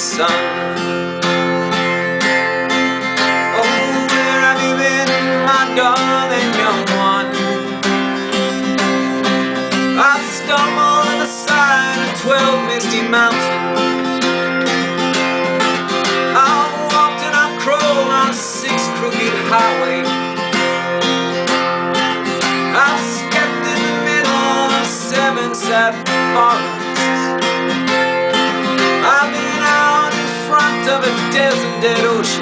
sun. Oh, where have you been, my darling young one? I've stumbled on the side of 12 misty mountains. I've walked and I've crawled on 6 crooked highways. I've stepped in the middle of 7 sad forests. I've been out in front of a dead ocean.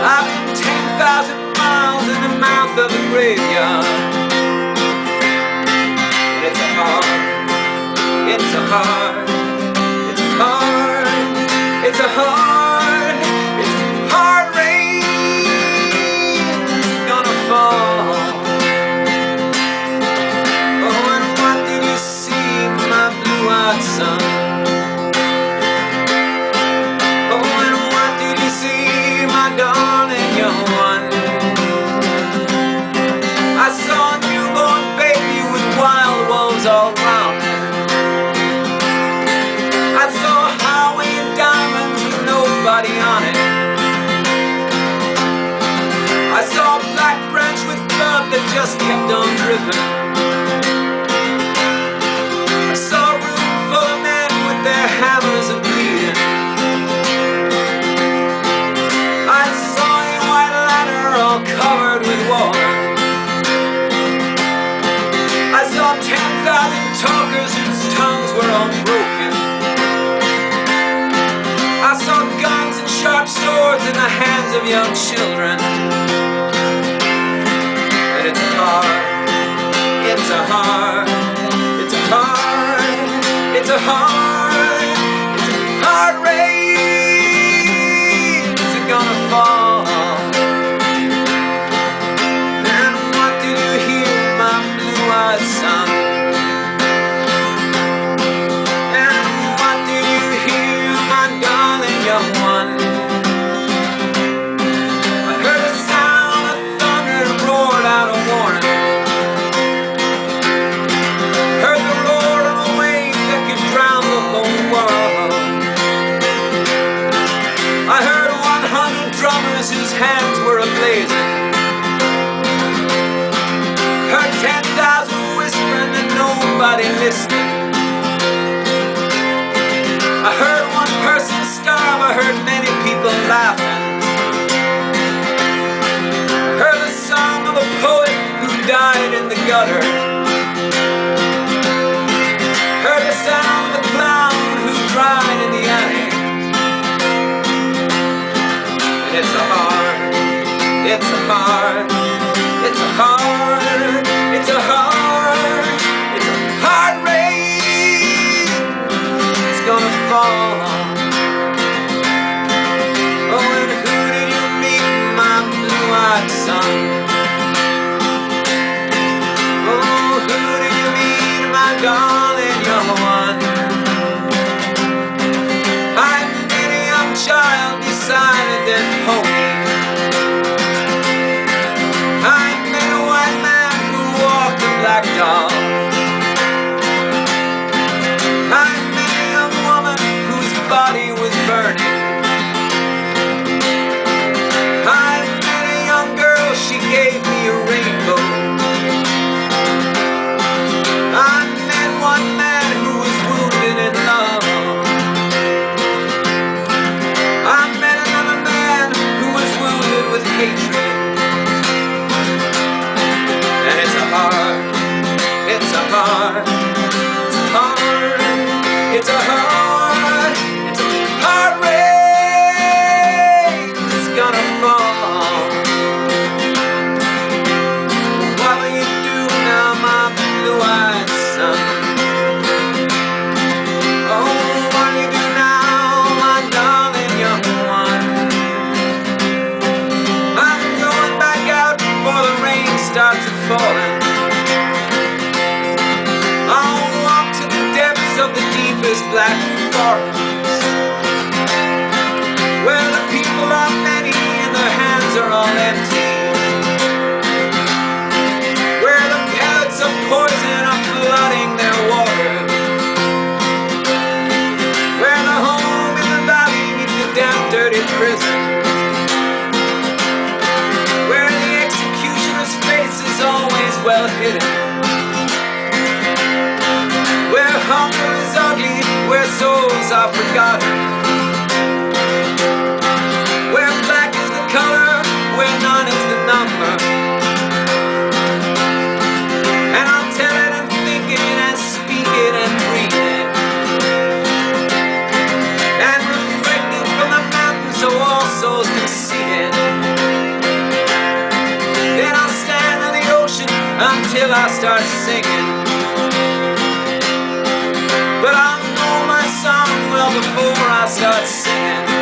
I've been 10,000 miles in the mouth of a graveyard. And it's a hard race. It's a hard rain gonna fall. Oh, and what did you see, my blue-eyed son? Oh, and what did you see, my darling young one? I saw a newborn baby with wild wolves all around her. I saw a highway of diamonds with nobody on it. I saw a black branch with blood that just kept on dripping. I saw a room full of men with their hammers and bleeding. I saw a white ladder all covered with water. I saw 10,000 talkers whose tongues were all broken. I saw guns and sharp swords in the hands of young children. And it's a hard rain is gonna fall. And what did you hear, my blue-eyed son? And what did you hear, my darling young one? I heard the sound of thunder and roared out a warning. Heard the roar of a wave that could drown the whole world. I heard 100 drummers whose hands were ablazing. Heard 10,000 whispering and nobody listening. I heard one person starve, I heard many people laughing. Heard the song of a poet who died in the gutter. Heard the sound of a clown who cried in the alley. And it's a hard rain. It's gonna fall. Oh, and who did you meet, my blue-eyed son? Oh, who did you meet, my darling young one? I met a young child beside a dead pony. I met a white man who walked a black dog. I met a young woman whose body was burning. I met a young girl, she gave me a rainbow. I met one man who was wounded in love. I met another man who was wounded with hatred. And it's a hard rain that's gonna fall. What will you do now, my blue-eyed son? Oh, what will you do now, my darling young one? I'm going back out before the rain starts falling. I'll walk to the depths of the deepest black forest, where the people are many and their hands are all empty, where the pellets of poison are flooding their water. hidden, where hunger is ugly, where souls are forgotten, where black is the color, where none is the number. And I'll tell it and think it and speak it and breathe it, and reflect it from the mountains so all souls can see it. Then I'll stand in the ocean until I start singing, but I'll know my song well before I start singing.